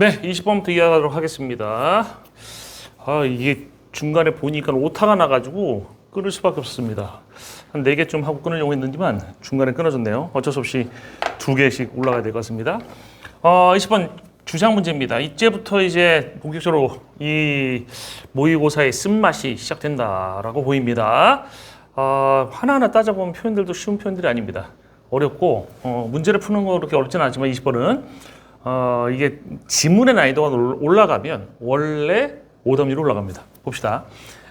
네, 20번부터 이어가도록 하겠습니다. 이게 중간에 보니까 오타가 나가지고 끊을 수밖에 없습니다. 한 4개쯤 하고 끊으려고 했는지만 중간에 끊어졌네요. 어쩔 수 없이 2개씩 올라가야 될 것 같습니다. 20번 주장 문제입니다. 이제부터 이제 본격적으로 이 모의고사의 쓴맛이 시작된다라고 보입니다. 하나하나 따져보면 표현들도 쉬운 표현들이 아닙니다. 어렵고 문제를 푸는 거 그렇게 어렵진 않지만 20번은 이게 지문의 난이도가 올라가면 원래 오답률이 올라갑니다. 봅시다.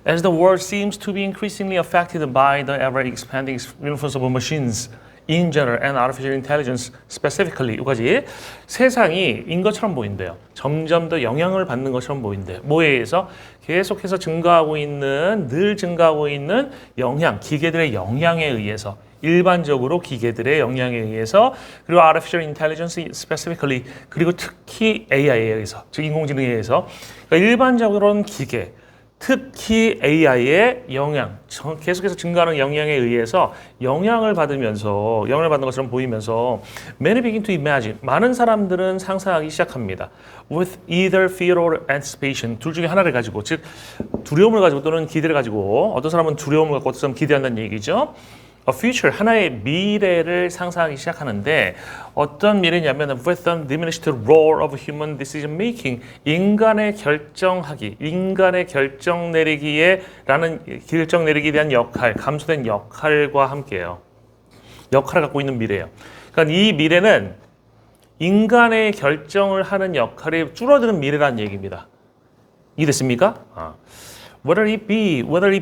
As the world seems to be increasingly affected by the ever-expanding influence of machines in general and artificial intelligence specifically, 여기까지 세상이 인 것처럼 보인대요. 점점 더 영향을 받는 것처럼 보인대요. 뭐에 의해서? 계속해서 늘 증가하고 있는 영향, 기계들의 영향에 의해서, 일반적으로 기계들의 영향에 의해서, 그리고 artificial intelligence specifically, 그리고 특히 AI에 의해서, 즉 인공지능에 의해서, 그러니까 일반적으로는 기계, 특히 AI의 영향, 계속해서 증가하는 영향에 의해서 영향을 받는 것처럼 보이면서 many begin to imagine, 많은 사람들은 상상하기 시작합니다. with either fear or anticipation, 둘 중에 하나를 가지고, 즉 두려움을 가지고 또는 기대를 가지고, 어떤 사람은 두려움을 갖고 어떤 사람은 기대한다는 얘기죠. A future, 하나의 미래를 상상하기 시작하는데 어떤 미래냐면 with the diminished role of human decision making, 인간의 결정 내리기에 대한 역할, 감소된 역할과 함께해요. 역할을 갖고 있는 미래예요. 그러니까 이 미래는 인간의 결정을 하는 역할이 줄어드는 미래라는 얘기입니다. 이해됐습니까? Whether it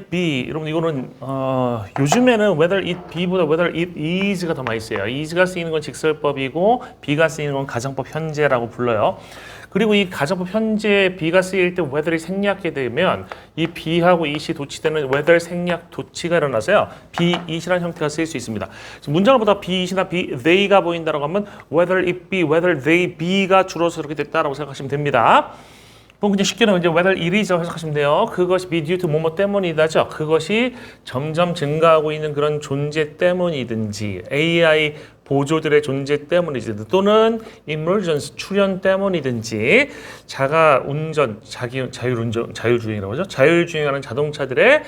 be, 여러분 이거는 요즘에는 whether it be보다 whether it is가 더 많이 쓰여요. is가 쓰이는 건 직설법이고 be가 쓰이는 건 가정법 현재라고 불러요. 그리고 이 가정법 현재 be가 쓰일 때 whether이 생략하게 되면 이 be하고 it이 도치되는 whether 생략 도치가 일어나서요. be, it이라는 형태가 쓰일 수 있습니다. 문장을 보다 be, it이나 be, they가 보인다라고 하면 whether it be, whether they be가 줄어서 이렇게 됐다라고 생각하시면 됩니다. 그냥 쉽게 나오면 이제 whether it is라고 해석하시면 돼요. 그것이 be due to 뭐뭐 때문이다죠. 그것이 점점 증가하고 있는 그런 존재 때문이든지 AI 보조들의 존재 때문이든지 또는 emergence 출현 때문이든지 자율주행이라고 하죠. 자율주행하는 자동차들의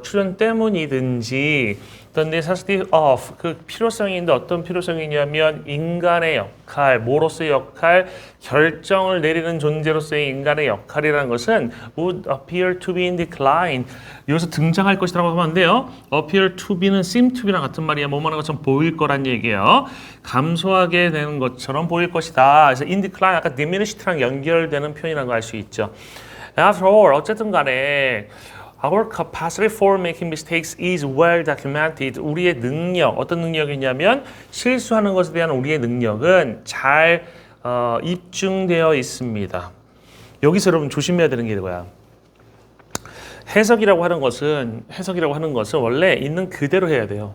출현 때문이든지 the necessity of, 그 필요성이 있는데 어떤 필요성이냐면 인간의 역할, 뭐로서의 역할, 결정을 내리는 존재로서의 인간의 역할이라는 것은 would appear to be in decline, 여기서 등장할 것이라고 하면 안 돼요. appear to be는 seem to be랑 같은 말이야. 뭐만 한 것처럼 보일 거란 얘기예요. 감소하게 되는 것처럼 보일 것이다. 그래서 in decline, 아까 diminished랑 연결되는 표현이라는 걸 알 수 있죠. After all, 어쨌든 간에 Our capacity for making mistakes is well documented. 우리의 능력, 어떤 능력이냐면 실수하는 것에 대한 우리의 능력은 잘 입증되어 있습니다. 여기서 여러분 조심해야 되는 게 이거야. 해석이라고 하는 것은 원래 있는 그대로 해야 돼요.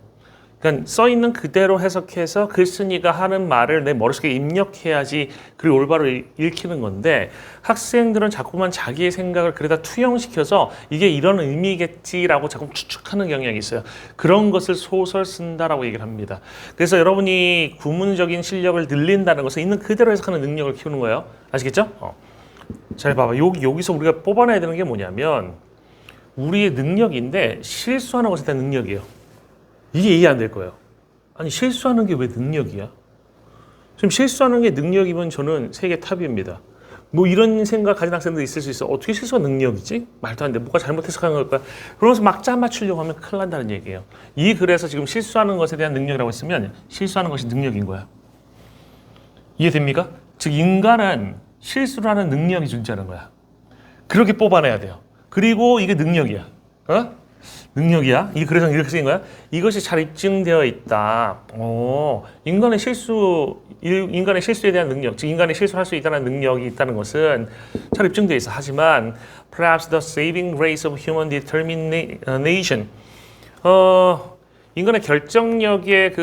그러니까 써 있는 그대로 해석해서 글쓴이가 하는 말을 내 머릿속에 입력해야지 그리고 올바로 읽히는 건데, 학생들은 자꾸만 자기의 생각을 글에다 투영시켜서 이게 이런 의미겠지라고 자꾸 추측하는 경향이 있어요. 그런 것을 소설 쓴다라고 얘기를 합니다. 그래서 여러분이 구문적인 실력을 늘린다는 것은 있는 그대로 해석하는 능력을 키우는 거예요. 아시겠죠? 잘 봐봐. 여기서 우리가 뽑아내야 되는 게 뭐냐면 우리의 능력인데 실수하는 것에 대한 능력이에요. 이게 이해 안 될 거예요. 아니 실수하는 게 왜 능력이야? 지금 실수하는 게 능력이면 저는 세계 탑입니다. 뭐 이런 생각 가진 학생들이 있을 수 있어. 어떻게 실수가 능력이지? 말도 안 돼. 뭐가 잘못 해석한 걸까? 그러면서 막 짜 맞추려고 하면 큰일 난다는 얘기예요. 이 글에서 지금 실수하는 것에 대한 능력이라고 했으면 실수하는 것이 능력인 거야. 이해됩니까? 즉 인간은 실수를 하는 능력이 존재하는 거야. 그렇게 뽑아내야 돼요. 그리고 이게 능력이야. 능력이야? 그래서 이렇게 쓰인 거야? 이것이 잘 입증되어 있다. 인간의 실수에 대한 능력, 즉 인간의 실수를 할 수 있다는 능력이 있다는 것은 잘 입증되어 있어. 하지만 perhaps the saving grace of human determination, 인간의 결정력의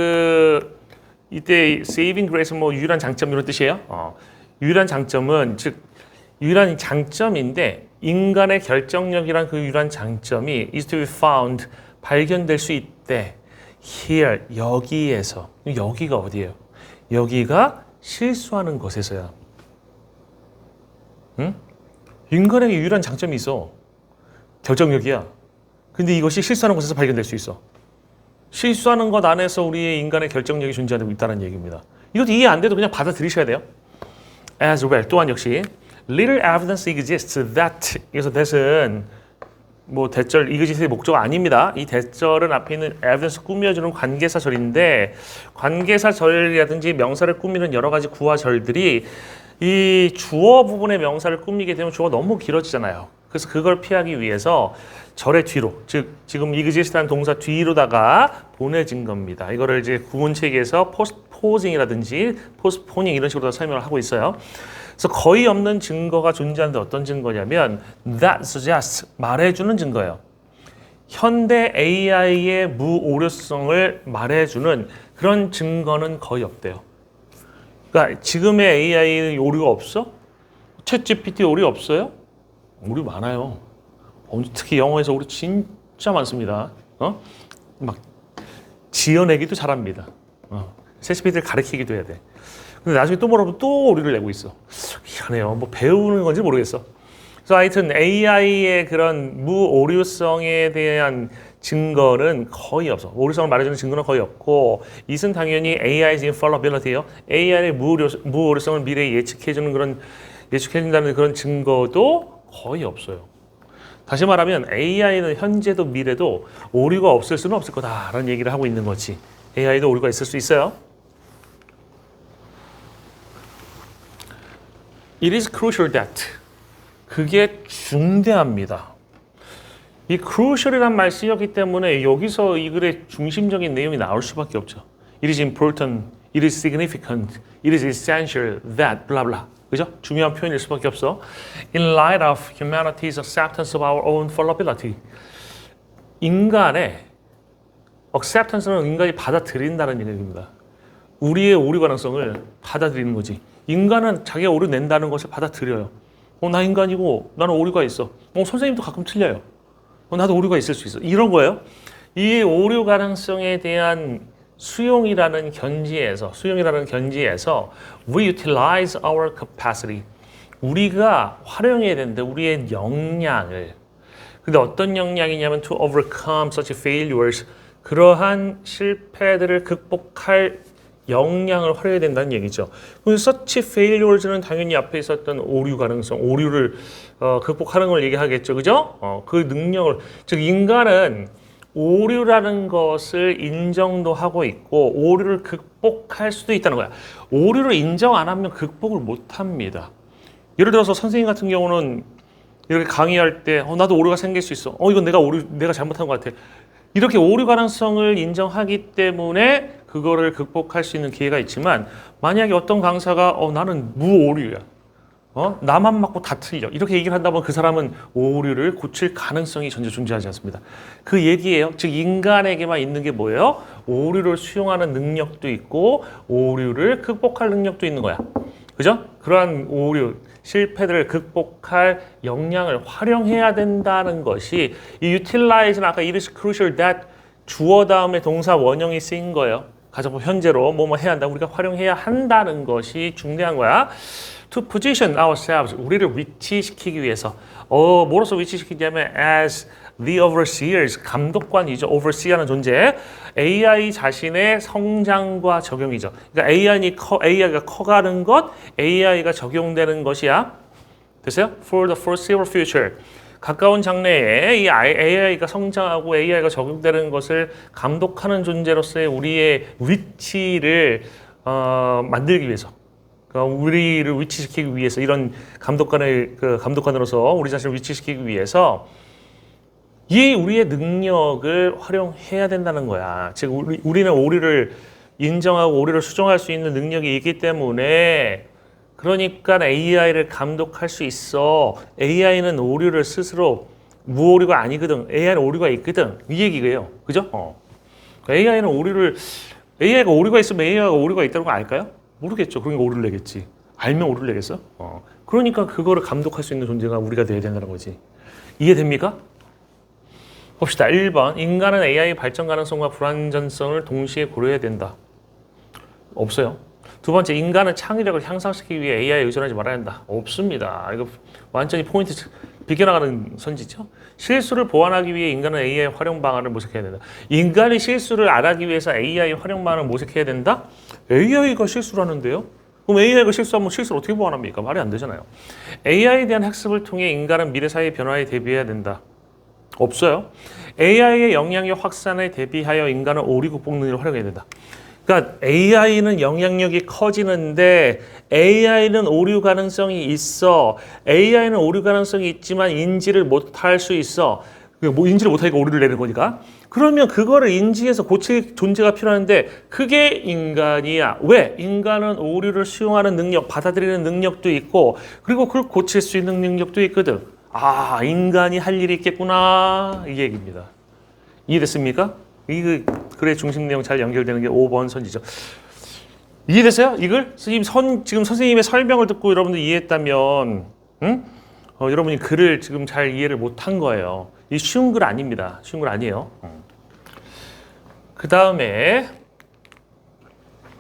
이때 saving grace 뭐 유일한 장점 이런 뜻이에요. 유일한 장점은 유일한 장점인데 인간의 결정력이란 그 유일한 장점이 is to be found, 발견될 수 있대. Here, 여기에서. 여기가 어디예요? 여기가 실수하는 것에서야. 응? 인간에게 유일한 장점이 있어. 결정력이야. 근데 이것이 실수하는 곳에서 발견될 수 있어. 실수하는 것 안에서 우리의 인간의 결정력이 존재하고 있다는 얘기입니다. 이것도 이해 안 돼도 그냥 받아들이셔야 돼요. As well, 또한 역시 little evidence exists that, 그래서 that은 뭐 대절 exist의 목적 아닙니다. 이 대절은 앞에 있는 evidence 꾸며주는 관계사절인데 관계사절이라든지 명사를 꾸미는 여러 가지 구화절들이 이 주어 부분의 명사를 꾸미게 되면 주어가 너무 길어지잖아요. 그래서 그걸 피하기 위해서 절의 뒤로, 즉 지금 exist라는 동사 뒤로다가 보내진 겁니다. 이거를 이제 구문책에서 postposing이라든지 postponing 이런 식으로 설명을 하고 있어요. 그래서 거의 없는 증거가 존재하는데 어떤 증거냐면 that suggests, 말해주는 증거예요. 현대 AI의 무오류성을 말해주는 그런 증거는 거의 없대요. 그러니까 지금의 AI는 오류가 없어? 챗 GPT 오류 없어요? 오류 많아요. 특히 영어에서 오류 진짜 많습니다. 막 지어내기도 잘합니다. 챗 GPT를 가르치기도 해야 돼. 근데 나중에 또 물어보면 또 오류를 내고 있어. 희한해요. 뭐 배우는 건지 모르겠어. 그래서 하여튼 AI의 그런 무오류성에 대한 증거는 거의 없어. 오류성을 말해주는 증거는 거의 없고, 이는 당연히 AI's infallibility예요. AI의 무오류성을 미래에 예측해준다는 그런 증거도 거의 없어요. 다시 말하면 AI는 현재도 미래도 오류가 없을 수는 없을 거다라는 얘기를 하고 있는 거지. AI도 오류가 있을 수 있어요. It is crucial that. 그게 중대합니다. 이 crucial이란 말 쓰였기 때문에 여기서 이 글의 중심적인 내용이 나올 수밖에 없죠. It is important, it is significant, it is essential that, blah blah. 그죠? 중요한 표현일 수밖에 없어. In light of humanity's acceptance of our own fallibility. 인간의 acceptance는 인간이 받아들인다는 얘기입니다. 우리의 오류 가능성을 받아들이는 거지. 인간은 자기가 오류 낸다는 것을 받아들여요. 나 인간이고 나는 오류가 있어. 선생님도 가끔 틀려요. 나도 오류가 있을 수 있어. 이런 거예요. 이 오류 가능성에 대한 수용이라는 견지에서 we utilize our capacity. 우리가 활용해야 되는데 우리의 역량을. 근데 어떤 역량이냐면 to overcome such failures. 그러한 실패들을 극복할 역량을 활용해야 된다는 얘기죠. such failures는 당연히 앞에 있었던 오류 가능성, 오류를 극복하는 걸 얘기하겠죠. 그죠? 그 능력을, 즉 인간은 오류라는 것을 인정도 하고 있고 오류를 극복할 수도 있다는 거야. 오류를 인정 안 하면 극복을 못 합니다. 예를 들어서 선생님 같은 경우는 이렇게 강의할 때 나도 오류가 생길 수 있어. 이건 내가 잘못한 것 같아. 이렇게 오류 가능성을 인정하기 때문에 그거를 극복할 수 있는 기회가 있지만 만약에 어떤 강사가 나는 무오류야. 나만 맞고 다 틀려. 이렇게 얘기를 한다면 그 사람은 오류를 고칠 가능성이 전혀 존재하지 않습니다. 그 얘기예요. 즉 인간에게만 있는 게 뭐예요? 오류를 수용하는 능력도 있고 오류를 극복할 능력도 있는 거야. 그죠? 그러한 오류, 실패들을 극복할 역량을 활용해야 된다는 것이 이 utilize는 아까 it is crucial that 주어 다음에 동사 원형이 쓰인 거예요. 가정법 현재로 뭐뭐 해야 한다. 우리가 활용해야 한다는 것이 중대한 거야. To position ourselves, 우리를 위치시키기 위해서. 뭐로서 위치시키냐면 as the overseers, 감독관이죠. overseer하는 존재. AI 자신의 성장과 적용이죠. 그러니까 AI가 커가는 것, AI가 적용되는 것이야. 됐어요? For the foreseeable future. 가까운 장래에 이 AI가 성장하고 AI가 적용되는 것을 감독하는 존재로서의 우리의 위치를 만들기 위해서. 우리를 위치시키기 위해서 이런 감독관으로서 우리 자신을 위치시키기 위해서 이 우리의 능력을 활용해야 된다는 거야. 즉 우리는 오류를 인정하고 오류를 수정할 수 있는 능력이 있기 때문에 그러니까 AI를 감독할 수 있어. AI는 오류를 스스로 무오류가 아니거든. AI는 오류가 있거든. 이 얘기예요. 그죠? AI가 오류가 있으면 AI가 오류가 있다는 거 알까요? 모르겠죠. 그러니까 오류를 내겠지. 알면 오류를 내겠어? 그러니까 그거를 감독할 수 있는 존재가 우리가 돼야 된다는 거지. 이해됩니까? 봅시다. 1번. 인간은 AI 발전 가능성과 불완전성을 동시에 고려해야 된다. 없어요. 두 번째, 인간은 창의력을 향상시키기 위해 AI에 의존하지 말아야 한다. 없습니다. 이거 완전히 포인트 비껴나가는 선지죠. 실수를 보완하기 위해 인간은 AI 활용 방안을 모색해야 된다. 인간이 실수를 안 하기 위해서 AI 활용 방안을 모색해야 된다? AI가 실수를 하는데요? 그럼 AI가 실수하면 실수를 어떻게 보완합니까? 말이 안 되잖아요. AI에 대한 학습을 통해 인간은 미래 사회의 변화에 대비해야 된다. 없어요. AI의 영향력 확산에 대비하여 인간은 오류 극복 능력을 활용해야 된다. 그러니까 AI는 영향력이 커지는데 AI는 오류 가능성이 있어. AI는 오류 가능성이 있지만 인지를 못할 수 있어. 뭐 인지를 못하니까 오류를 내는 거니까. 그러면 그거를 인지해서 고칠 존재가 필요한데 그게 인간이야. 왜? 인간은 오류를 수용하는 능력, 받아들이는 능력도 있고 그리고 그걸 고칠 수 있는 능력도 있거든. 아, 인간이 할 일이 있겠구나. 이 얘기입니다. 이해됐습니까? 이 글의 중심 내용 잘 연결되는 게 5번 선지죠. 이해됐어요? 이걸? 지금 선생님의 설명을 듣고 여러분들 이해했다면, 응? 여러분이 글을 지금 잘 이해를 못한 거예요. 이 쉬운 글 아닙니다. 쉬운 글 아니에요. 그 다음에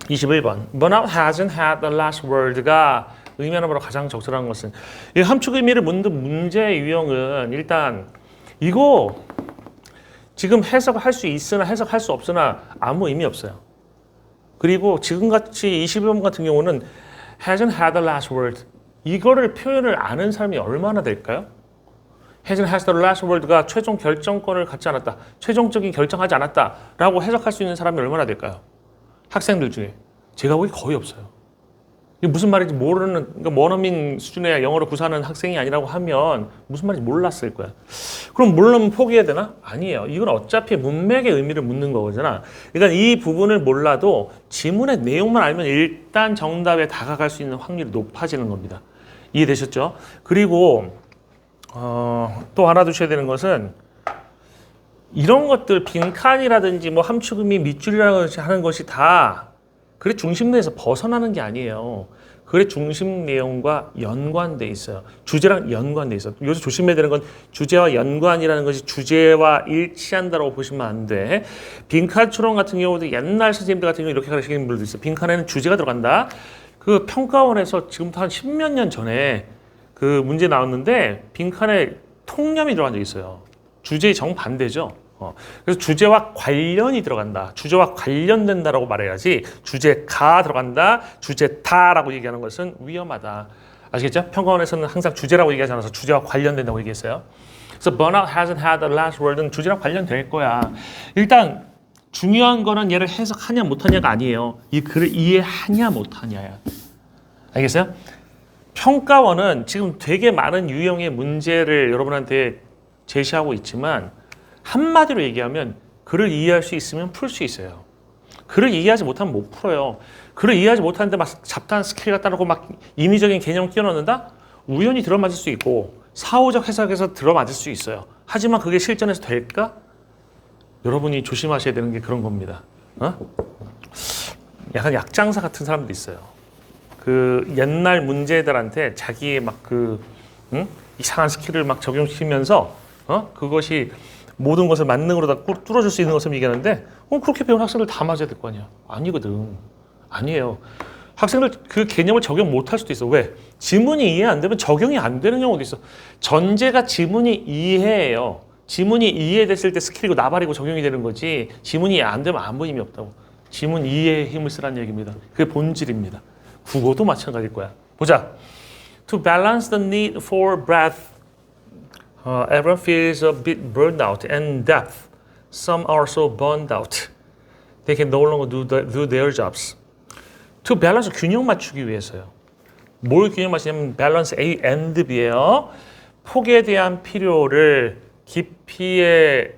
21번. Burnout hasn't had the last word가 의미하는 바로 가장 적절한 것은 이 함축 의미를 묻는 문제의 유형은 일단 이거 지금 해석할 수 있으나 해석할 수 없으나 아무 의미 없어요. 그리고 지금같이 21번 같은 경우는 hasn't had the last word 이거를 표현을 아는 사람이 얼마나 될까요? hasn't had the last word가 최종 결정권을 갖지 않았다. 최종적인 결정하지 않았다 라고 해석할 수 있는 사람이 얼마나 될까요? 학생들 중에 제가 보기 거의 없어요. 이게 무슨 말인지 모르는, 그러니까 원어민 수준의 영어를 구사하는 학생이 아니라고 하면 무슨 말인지 몰랐을 거야. 그럼 모르면 포기해야 되나? 아니에요. 이건 어차피 문맥의 의미를 묻는 거잖아. 그러니까 이 부분을 몰라도 지문의 내용만 알면 일단 정답에 다가갈 수 있는 확률이 높아지는 겁니다. 이해되셨죠? 그리고 또 하나 두셔야 되는 것은 이런 것들 빈칸이라든지 뭐 함축 의미 밑줄이라든지 하는 것이 다 글의 중심 내에서 벗어나는 게 아니에요. 글의 중심 내용과 연관돼 있어요. 주제랑 연관돼 있어요. 여기서 조심해야 되는 건 주제와 연관이라는 것이 주제와 일치한다고 보시면 안 돼. 빈칸 추론 같은 경우도 옛날 선생님들 같은 경우 이렇게 가르치는 분들도 있어요. 빈칸에는 주제가 들어간다. 그 평가원에서 지금부터 한 10몇 년 전에 그 문제 나왔는데 빈칸에 통념이 들어간 적이 있어요. 주제의 정반대죠. 그래서 주제와 관련이 들어간다. 주제와 관련된다라고 말해야지 주제가 들어간다. 주제다라고 얘기하는 것은 위험하다. 아시겠죠? 평가원에서는 항상 주제라고 얘기하지 않아서 주제와 관련된다고 얘기했어요. 그래서 burnout hasn't had the last word은 주제랑 관련될 거야. 일단 중요한 거는 얘를 해석하냐 못하냐가 아니에요. 이 글을 이해하냐 못하냐야. 알겠어요? 평가원은 지금 되게 많은 유형의 문제를 여러분한테 제시하고 있지만 한마디로 얘기하면 글을 이해할 수 있으면 풀 수 있어요. 글을 이해하지 못하면 못 풀어요. 글을 이해하지 못하는데 막 잡다한 스킬 갖다 놓고 막 임의적인 개념 끼워넣는다? 우연히 들어맞을 수 있고 사후적 해석에서 들어맞을 수 있어요. 하지만 그게 실전에서 될까? 여러분이 조심하셔야 되는 게 그런 겁니다. 약간 약장사 같은 사람도 있어요. 그 옛날 문제들한테 자기의 막 이상한 스킬을 막 적용시키면서 그것이 모든 것을 만능으로 다 뚫어줄 수 있는 것을 얘기하는데 그렇게 배운 학생들 다 맞아야 될 거 아니야. 아니거든. 아니에요. 학생들 그 개념을 적용 못할 수도 있어. 왜? 지문이 이해 안 되면 적용이 안 되는 경우도 있어. 전제가 지문이 이해예요. 지문이 이해됐을 때 스킬이고 나발이고 적용이 되는 거지 지문이 이해 안 되면 아무 의미 없다고. 지문 이해에 힘을 쓰라는 얘기입니다. 그게 본질입니다. 국어도 마찬가지일 거야. 보자. To balance the need for breath everyone feels a bit burned out and depth. Some are so burned out. They can no longer do their jobs. To balance, 균형 맞추기 위해서요. 뭘 균형 맞추냐면 balance A and B예요. 폭에 대한 필요를 깊이,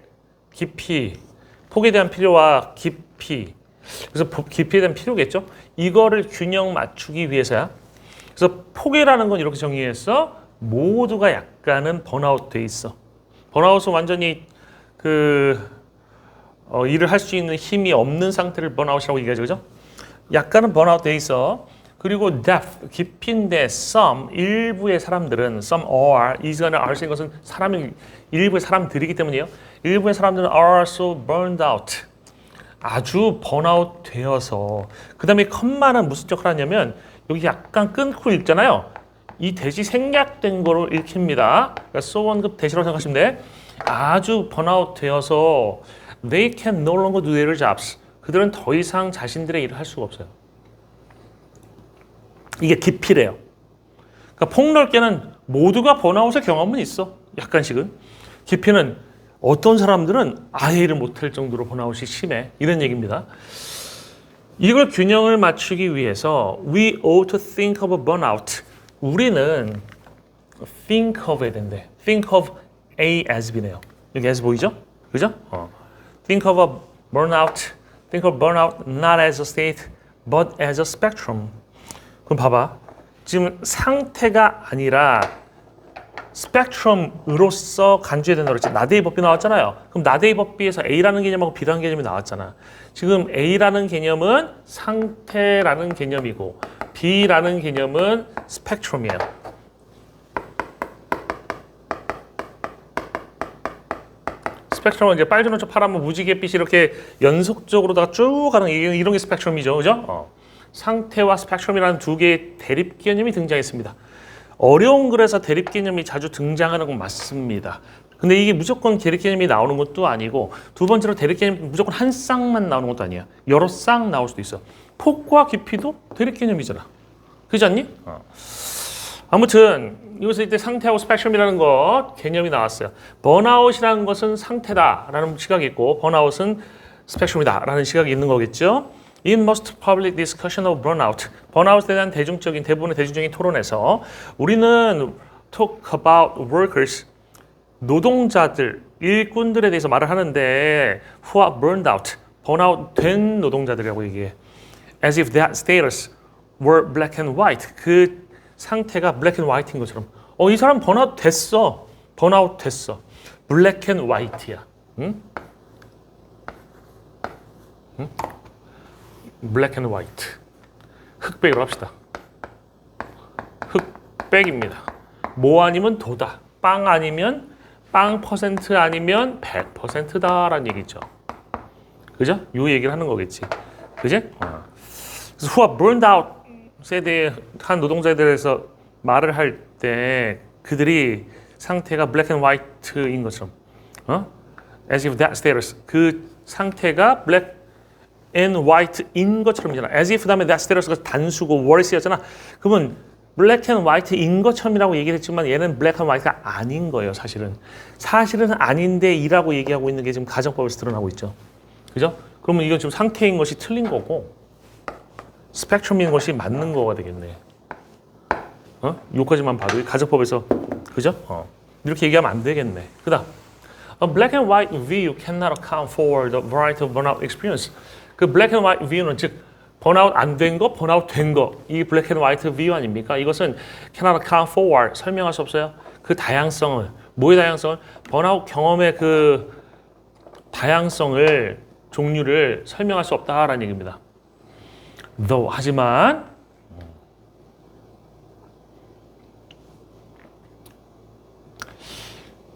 폭에 대한 필요와 깊이. 그래서 깊이에 대한 필요겠죠? 이거를 균형 맞추기 위해서야. 그래서 폭이라는 건 이렇게 정의했어. 모두가 약간은 번아웃 돼 있어. 번아웃은 완전히 일을 할 수 있는 힘이 없는 상태를 번아웃이라고 얘기하죠. 그죠? 약간은 번아웃 돼 있어. 그리고 depth, 깊이인데 some, 일부의 사람들은 some are, 이전에 are 쓴 것은 일부의 사람들이기 때문이에요. 일부의 사람들은 are so burned out. 아주 번아웃 되어서 그 다음에 컴마는 무슨 역할을 하냐면 여기 약간 끊고 읽잖아요. 이 대시 생략된 거로 읽힙니다. 그러니까 so on급 대시라고 생각하시면 돼. 아주 번아웃 되어서 they can no longer do their jobs. 그들은 더 이상 자신들의 일을 할 수가 없어요. 이게 깊이래요. 그러니까 폭넓게는 모두가 번아웃의 경험은 있어. 약간씩은. 깊이는 어떤 사람들은 아예 일을 못할 정도로 번아웃이 심해. 이런 얘기입니다. 이걸 균형을 맞추기 위해서 we ought to think of a burnout. 우리는 think of 해야 된대. think of A as B네요. 여기 as 보이죠? 그죠? think of a burnout. think of burnout not as a state but as a spectrum. 그럼 봐봐. 지금 상태가 아니라 스펙트럼으로서 간주해야 된다고 그랬지. 나데이 법비 나왔잖아요. 그럼 나데이 법비에서 A라는 개념하고 B라는 개념이 나왔잖아. 지금 A라는 개념은 상태라는 개념이고 B라는 개념은 스펙트럼이에요. 스펙트럼은 이제 빨주노초 파란무 무지갯빛이 이렇게 연속적으로다가 쭉 가는 이런 게 스펙트럼이죠. 그죠? 상태와 스펙트럼이라는 두 개의 대립 개념이 등장했습니다. 어려운 글에서 대립 개념이 자주 등장하는 건 맞습니다. 근데 이게 무조건 대립 개념이 나오는 것도 아니고 두 번째로 대립 개념이 무조건 한 쌍만 나오는 것도 아니야. 여러 쌍 나올 수도 있어. 폭과 깊이도 대립 개념이잖아. 그렇지 않니? 아무튼 여기서 이때 상태하고 스펙트럼이라는 것 개념이 나왔어요. 번아웃이라는 것은 상태다라는 시각이 있고 번아웃은 스펙트럼이다라는 시각이 있는 거겠죠. In most public discussion of burnout, 번아웃에 대한 대부분의 대중적인 토론에서 우리는 talk about workers, 노동자들, 일꾼들에 대해서 말을 하는데 who are burned out, 번아웃 된 노동자들이라고 얘기해. As if that status were black and white, 그 상태가 black and white인 것처럼. 이 사람 번아웃 됐어. 번아웃 됐어. black and white야. 응? 응? 블랙 앤 화이트. 흑백으로 합시다. 흑백입니다. 뭐 아니면 도다. 빵 아니면 빵 퍼센트 아니면 100%다라는 얘기죠. 그죠? 요 얘기를 하는 거겠지. 그지? 그래서 who are burned out에 대한 노동자에 대해서 말을 할 때 그들이 상태가 블랙 앤 화이트인 것처럼 as if that status 그 상태가 블랙 and white인 것처럼이잖아. as if 다음에 that status가 단수고 worse였잖아. 그러면 black and white인 것처럼이라고 얘기를 했지만 얘는 black and white가 아닌 거예요. 사실은 아닌데 이라고 얘기하고 있는 게 지금 가정법에서 드러나고 있죠. 그죠? 그러면 이건 지금 상태인 것이 틀린 거고 스펙트럼인 것이 맞는 거가 되겠네. 요까지만 봐도 가정법에서 그죠? 이렇게 얘기하면 안 되겠네. 그다음 A black and white view cannot account for the variety of burnout experience. 그 black and white view는 즉 번아웃 안 된 거, 번아웃 된 거. 이 black and white view 아닙니까? 이것은 cannot account for 설명할 수 없어요. 그 다양성을 뭐의 다양성을 번아웃 경험의 그 다양성을 종류를 설명할 수 없다라는 얘기입니다. Though 하지만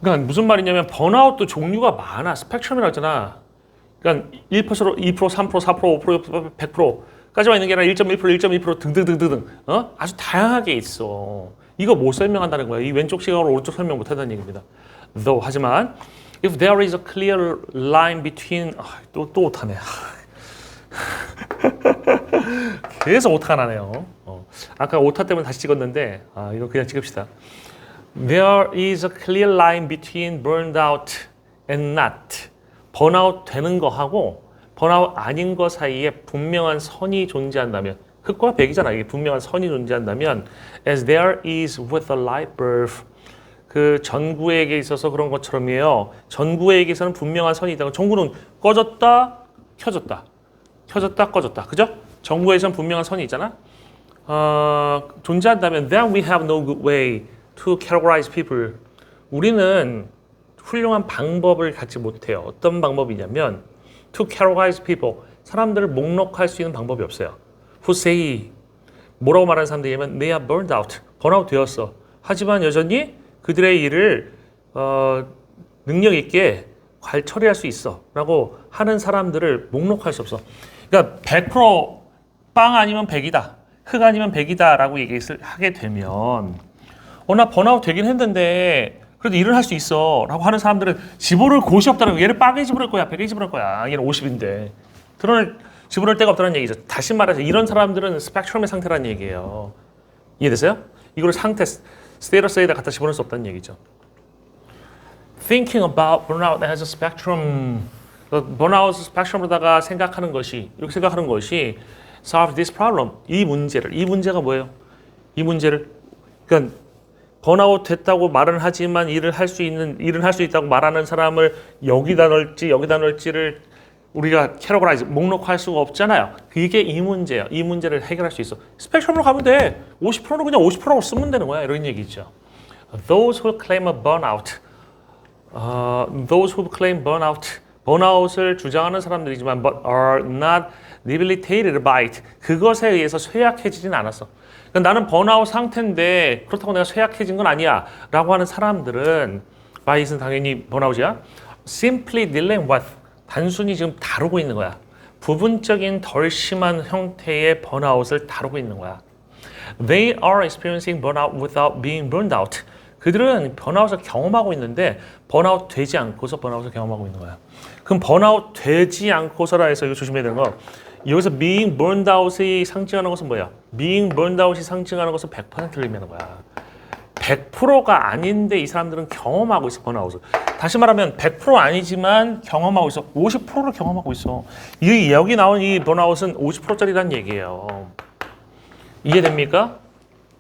그러니까 무슨 말이냐면 번아웃도 종류가 많아. 스펙트럼이라고 했잖아. 그러니까 1%, 2%, 3%, 4%, 5%, 100%까지만 있는 게 아니라 1.1%, 1.2% 등등등등 아주 다양하게 있어. 이거 못 설명한다는 거야. 이 왼쪽 시각으로 오른쪽 설명 못 한다는 얘기입니다. Though 하지만 if there is a clear line between 또 오타네. 계속 오타가 나네요. 아까 오타 때문에 다시 찍었는데 이거 그냥 찍읍시다. There is a clear line between burned out and not. 번아웃 되는 거하고 번아웃 아닌 거 사이에 분명한 선이 존재한다면 흑과 백이잖아. 이게 분명한 선이 존재한다면 as there is with a light bulb. 그 전구에게 있어서 그런 것처럼이에요. 전구에게서는 분명한 선이 있다고. 전구는 꺼졌다, 켜졌다. 켜졌다, 꺼졌다. 그죠? 전구에서는 분명한 선이 있잖아. 존재한다면 then we have no good way to categorize people. 우리는 훌륭한 방법을 갖지 못해요. 어떤 방법이냐면 to categorize people. 사람들을 목록할 수 있는 방법이 없어요. Who say 뭐라고 말하는 사람들이냐면 they are burned out. 번아웃 되었어. 하지만 여전히 그들의 일을 능력 있게 처리할 수 있어 라고 하는 사람들을 목록할 수 없어. 그러니까 100%빵 아니면 100이다. 흙 아니면 100이다 라고 얘기를 하게 되면 나 번아웃 되긴 했는데 그래도 일을 할 수 있어 라고 하는 사람들은 집어넣을 곳이 없다는 거야. 얘를 빵에 집어넣을 거야. 100에 집어넣을 거야. 얘는 50인데. 집어넣을 데가 없다는 얘기죠. 다시 말해서 이런 사람들은 스펙트럼의 상태라는 얘기예요. 이해되세요? 이거를 상태, 스테이터스에다 갖다 집어넣을 수 없다는 얘기죠. Thinking about burnout as a spectrum. 번아웃 스펙트럼으로다가 생각하는 것이, 이렇게 생각하는 것이 solve this problem. 이 문제가 뭐예요? 이 문제를, 그러니까 번아웃 됐다고 말은 하지만 일을 할 수 있다고 말하는 사람을 여기다 넣을지를 우리가 캐러그라이즈, 목록할 수가 없잖아요. 그게 이 문제예요. 이 문제를 해결할 수 있어. 스펙트럼으로 가면 돼. 50%는 그냥 50%라고 쓰면 되는 거야. 이런 얘기죠. Those who claim a burnout, 번아웃을 주장하는 사람들이지만 but are not debilitated by it. 그것에 의해서 쇠약해지진 않았어. 그러니까 나는 번아웃 상태인데 그렇다고 내가 쇠약해진 건 아니야 라고 하는 사람들은 by it은 당연히 번아웃이야. Simply dealing with, 단순히 지금 다루고 있는 거야. 부분적인 덜 심한 형태의 번아웃을 다루고 있는 거야. They are experiencing burnout without being burned out. 그들은 번아웃을 경험하고 있는데 번아웃 되지 않고서 번아웃을 경험하고 있는 거야. 그럼 번아웃 되지 않고서라 해서 이거 조심해야 되는 거. 여기서 being burned out이 상징하는 것은 뭐야? being burned out이 상징하는 것은 100%를 의미하는 거야. 100%가 아닌데 이 사람들은 경험하고 있어, 번아웃을. 다시 말하면 100% 아니지만 경험하고 있어. 50%를 경험하고 있어. 여기 나온 이 번아웃은 50%짜리란 얘기예요. 이해됩니까?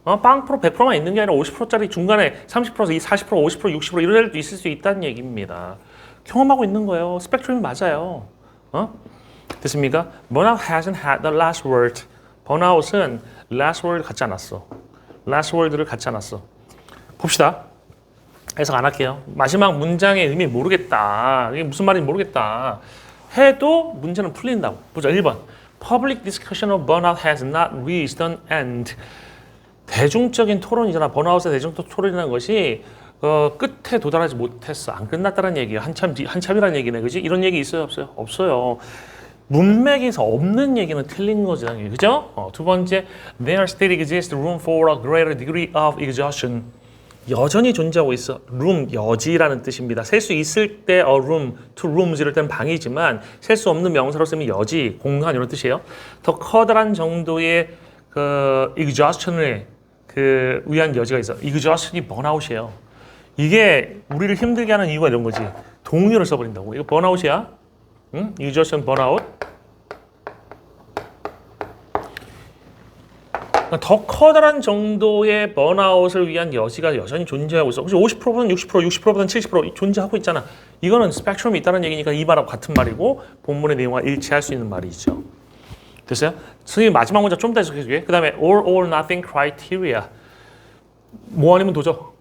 빵% 100%만 있는 게 아니라 50%짜리 중간에 30%, 40%, 50%, 60% 이런 애들도 있을 수 있다는 얘기입니다. 경험하고 있는 거예요. 스펙트럼이 맞아요. 됐습니까? Burnout hasn't had the last word. 번아웃은 last word 갖지 않았어. last word를 갖지 않았어. 봅시다. 해석 안 할게요. 마지막 문장의 의미 모르겠다. 이게 무슨 말인지 모르겠다. 해도 문제는 풀린다고. 보자. 1번. Public discussion of burnout has not reached an end. 대중적인 토론이잖아. 번아웃의 대중적 토론이라는 것이 끝에 도달하지 못했어. 안 끝났다는 얘기야. 한참이라는 얘기네. 그지? 이런 얘기 있어요? 없어요? 없어요. 문맥에서 없는 얘기는 틀린 거죠. 그죠? 두 번째, there still exists room for a greater degree of exhaustion. 여전히 존재하고 있어. room, 여지라는 뜻입니다. 셀 수 있을 때 a room, two rooms 이럴 때는 방이지만 셀 수 없는 명사로 쓰면 여지, 공간 이런 뜻이에요. 더 커다란 정도의 exhaustion을 위한 여지가 있어. exhaustion이 번아웃이에요. 이게 우리를 힘들게 하는 이유가 이런 거지. 동의어를 써버린다고. 이거 번아웃이야. 응? exhaustion, 번아웃. 더 커다란 정도의 번아웃을 위한 여지가 여전히 존재하고 있어. 50%보다는 60%, 60%보다는 70% 존재하고 있잖아. 이거는 스펙트럼이 있다는 얘기니까 이 말하고 같은 말이고 본문의 내용과 일치할 수 있는 말이죠. 됐어요? 선생님 마지막 문장 좀 더 해석해줄게. 그 다음에 all or nothing criteria. 뭐 아니면 도죠.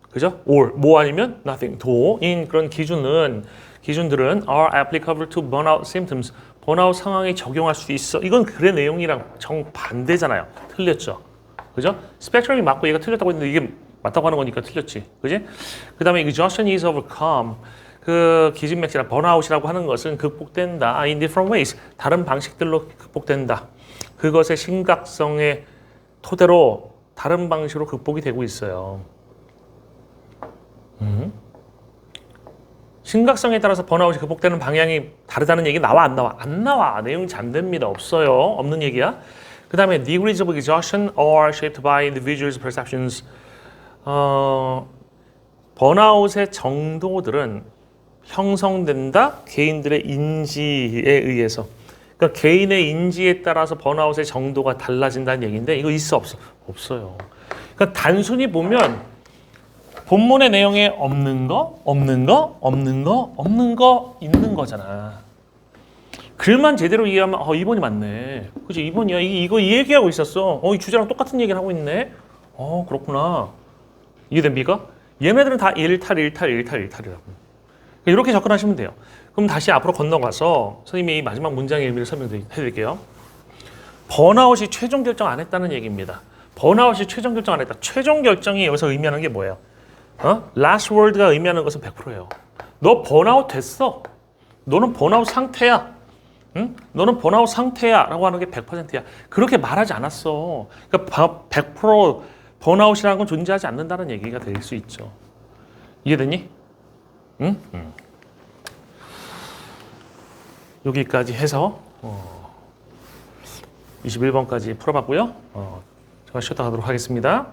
그죠? all, 뭐 아니면 nothing, 도인 그런 기준들은 are applicable to burnout symptoms. 번아웃 상황에 적용할 수 있어. 이건 글의 내용이랑 정반대잖아요. 틀렸죠. 그죠? 스펙트럼이 맞고 얘가 틀렸다고 했는데 이게 맞다고 하는 거니까 틀렸지. 그지? 그 다음에 exhaustion is overcome. 그 기진맥진이나 번아웃이라고 하는 것은 극복된다. in different ways. 다른 방식들로 극복된다. 그것의 심각성의 토대로 다른 방식으로 극복이 되고 있어요. 심각성에 따라서 번아웃이 극복되는 방향이 다르다는 얘기 나와 안 나와? 안 나와. 내용이 잔됩니다. 없어요. 없는 얘기야. 그 다음에 degrees of exhaustion are shaped by individuals' perceptions. 번아웃의 정도들은 형성된다. 개인들의 인지에 의해서. 그러니까 개인의 인지에 따라서 번아웃의 정도가 달라진다는 얘기인데 이거 있어 없어? 없어요. 그러니까 단순히 보면 본문의 내용에 없는 거, 있는 거잖아. 글만 제대로 이해하면 2번이 맞네. 그치? 2번이야. 이거 이 얘기하고 있었어. 이 주제랑 똑같은 얘기를 하고 있네. 그렇구나. 이해됩니까? 얘네들은 다 일탈이라고. 이렇게 접근하시면 돼요. 그럼 다시 앞으로 건너가서 선생님이 마지막 문장의 의미를 설명해드릴게요. 번아웃이 최종 결정 안 했다는 얘기입니다. 번아웃이 최종 결정 안 했다. 최종 결정이 여기서 의미하는 게 뭐예요? last word가 의미하는 것은 100%예요. 너 번아웃 됐어. 너는 번아웃 상태야. 응? 너는 번아웃 상태야 라고 하는 게 100%야. 그렇게 말하지 않았어. 그러니까 100% 번아웃이라는 건 존재하지 않는다는 얘기가 될 수 있죠. 이해됐니? 응? 여기까지 해서 21번까지 풀어봤고요. 제가 쉬었다 가도록 하겠습니다.